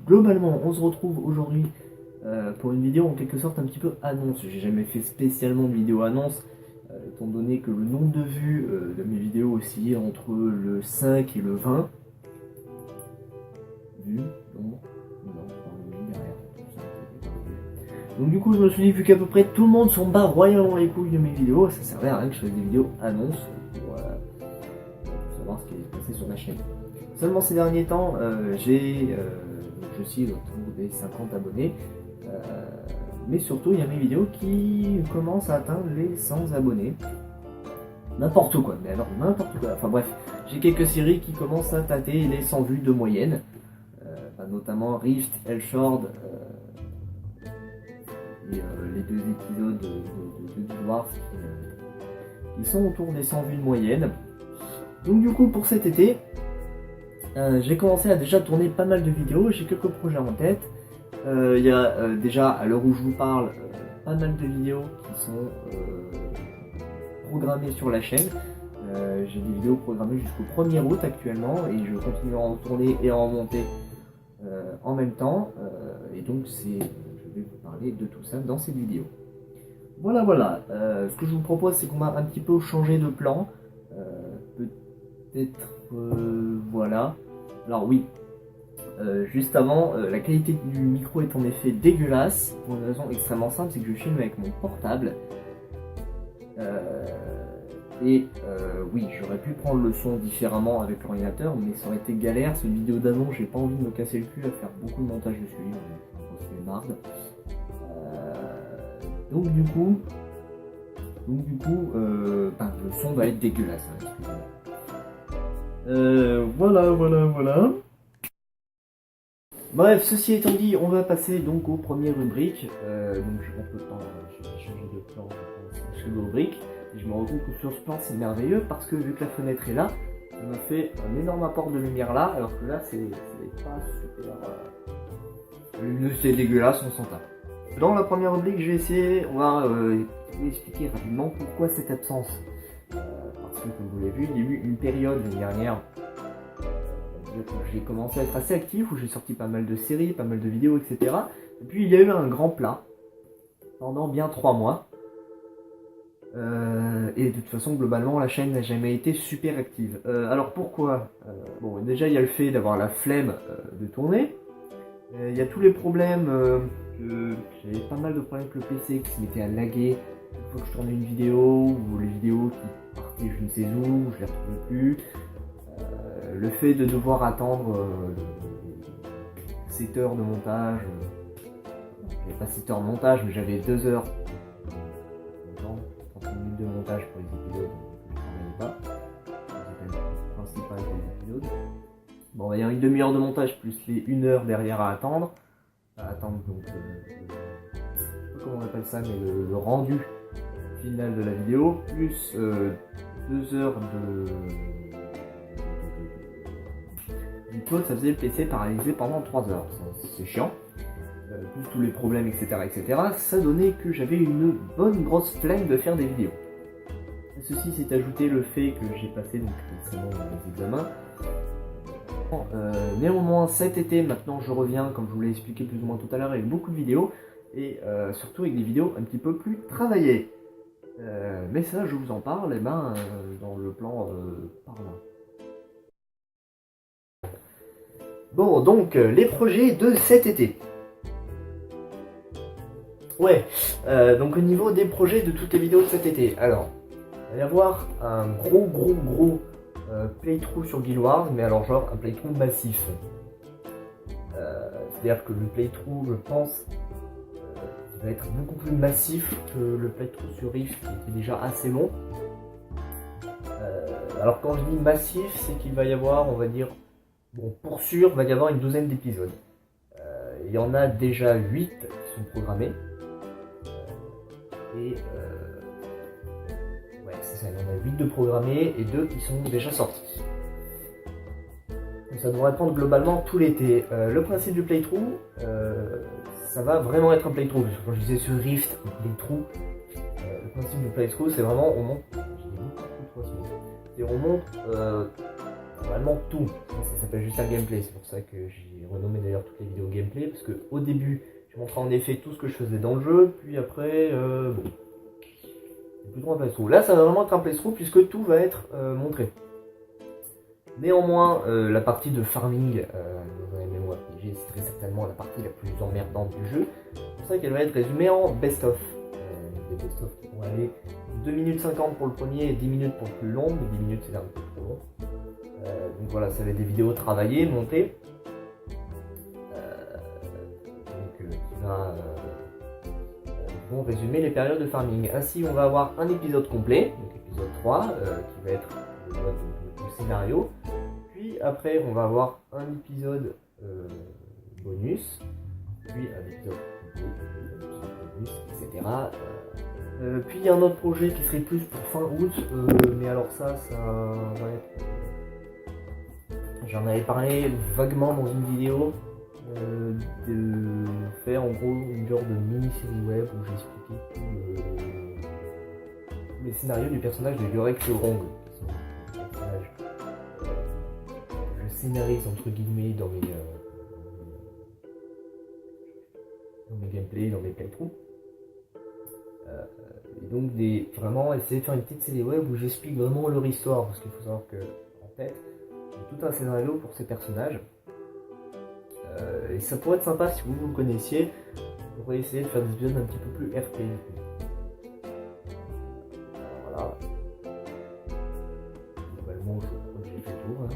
globalement, on se retrouve aujourd'hui pour une vidéo en quelque sorte un petit peu annonce. J'ai jamais fait spécialement de vidéo annonce, étant donné que le nombre de vues de mes vidéos oscillait entre le 5 et le 20. Vues, nombre, derrière. Donc du coup, je me suis dit, vu qu'à peu près tout le monde s'en bat royalement les couilles de mes vidéos, ça servait à rien que je fasse des vidéos annonces pour savoir ce qui allait se passer sur ma chaîne. Seulement ces derniers temps, je suis autour des 50 abonnés, mais surtout il y a mes vidéos qui commencent à atteindre les 100 abonnés. N'importe quoi, mais alors n'importe quoi. Enfin bref, j'ai quelques séries qui commencent à tâter les 100 vues de moyenne, notamment Rift, Elshord, et les deux épisodes de Guild Wars qui sont autour des 100 vues de moyenne. Donc du coup pour cet été, j'ai commencé à déjà tourner pas mal de vidéos, j'ai quelques projets en tête. Il y a déjà, à l'heure où je vous parle, pas mal de vidéos qui sont programmées sur la chaîne. J'ai des vidéos programmées jusqu'au 1er août actuellement et je continuerai à en tourner et à en monter en même temps. Et donc je vais vous parler de tout ça dans cette vidéo. Voilà. Ce que je vous propose, c'est qu'on va un petit peu changer de plan. Peut-être voilà. Alors oui, juste avant, la qualité du micro est en effet dégueulasse, pour une raison extrêmement simple, c'est que je filme avec mon portable. Oui, j'aurais pu prendre le son différemment avec l'ordinateur, mais ça aurait été galère, c'est une vidéo d'annonce, j'ai pas envie de me casser le cul à faire beaucoup de montage dessus, c'est une marde. Donc du coup, le son va être dégueulasse, hein, excusez-moi. Voilà. Bref, ceci étant dit, on va passer donc aux premières rubriques. J'ai changé de plan, je suis rubrique. Et je me rends compte que sur ce plan c'est merveilleux parce que vu que la fenêtre est là, ça m'a fait un énorme apport de lumière là, alors que là c'est pas super lumineux, c'est dégueulasse, on s'en tape. Dans la première rubrique, je vais essayer, on va vous expliquer rapidement pourquoi cette absence. Parce que comme vous l'avez vu, il y a eu une période l'année dernière où j'ai commencé à être assez actif, où j'ai sorti pas mal de séries, pas mal de vidéos, etc. Et puis il y a eu un grand plat pendant bien 3 mois. Et de toute façon, globalement, la chaîne n'a jamais été super active. Alors pourquoi bon, déjà, il y a le fait d'avoir la flemme de tourner. Il y a tous les problèmes, j'avais pas mal de problèmes avec le PC qui se mettait à laguer une fois que je tournais une vidéo, ou les vidéos qui partaient je ne sais où, je les retrouvais plus. Le fait de devoir attendre 7 heures de montage, j'avais pas 7 heures de montage, mais j'avais 2 heures, 30 minutes de montage pour les épisodes que je travaillais pas, les épisodes principaux des épisodes. Bon, on va dire une demi-heure de montage plus les 1 heure derrière à attendre. Donc, je sais pas comment on appelle ça, mais le rendu final de la vidéo, plus 2 heures du code, ça faisait le PC paralysé pendant 3 heures. C'est chiant. Plus tous les problèmes, etc. Ça donnait que j'avais une bonne grosse flemme de faire des vidéos. À ceci s'est ajouté le fait que j'ai passé donc récemment les examens. Néanmoins cet été, maintenant je reviens, comme je vous l'ai expliqué plus ou moins tout à l'heure, avec beaucoup de vidéos, et surtout avec des vidéos un petit peu plus travaillées. Mais ça je vous en parle dans le plan par là. Bon, donc les projets de cet été. Donc au niveau des projets de toutes les vidéos de cet été, alors il va y avoir un gros playthrough sur Guild Wars, mais alors genre un playthrough massif. C'est-à-dire que le playthrough, je pense, va être beaucoup plus massif que le playthrough sur Rift, qui était déjà assez long. Alors quand je dis massif, c'est qu'il va y avoir, on va dire, bon pour sûr, il va y avoir une 12aine d'épisodes. Il y en a déjà 8 qui sont programmés. C'est ça, il y en a 8 de programmés et 2 qui sont déjà sortis. Donc ça devrait prendre globalement tout l'été. Le principe du playthrough, ça va vraiment être un playthrough. Quand je disais sur Rift, un playthrough, le principe du playthrough, c'est vraiment on monte. On monte normalement tout. Ça s'appelle juste un gameplay, c'est pour ça que j'ai renommé d'ailleurs toutes les vidéos gameplay, parce que au début, je montrais en effet tout ce que je faisais dans le jeu, puis après, bon, c'est plutôt un playthrough. Là, ça va vraiment être un playthrough, puisque tout va être montré. Néanmoins, la partie de farming dans un MMORPG, c'est très certainement la partie la plus emmerdante du jeu. C'est pour ça qu'elle va être résumée en best-of. Des best-of qui vont aller 2 minutes 50 pour le premier et 10 minutes pour le plus long, mais 10 minutes c'est un peu trop long. Donc voilà, ça va être des vidéos travaillées, montées. Qui vont résumer les périodes de farming. Ainsi, on va avoir un épisode complet, donc épisode 3, qui va être le scénario. Puis après, on va avoir un épisode bonus, puis un épisode bonus, etc. Puis il y a un autre projet qui serait plus pour fin août, mais alors ça va être... J'en avais parlé vaguement dans une vidéo, de faire en gros une genre de mini-série web où j'expliquais tous les scénarios du personnage de Yorick Rong, qui sont des personnages que je scénarise entre guillemets dans mes gameplays, dans mes playthroughs. Et donc vraiment essayer de faire une petite série web où j'explique vraiment leur histoire, parce qu'il faut savoir que en tête j'ai tout un scénario pour ces personnages. Et ça pourrait être sympa si vous le connaissiez. On pourrait essayer de faire des épisodes un petit peu plus RP. Voilà. Globalement, je crois que j'ai fait le tour. Hein.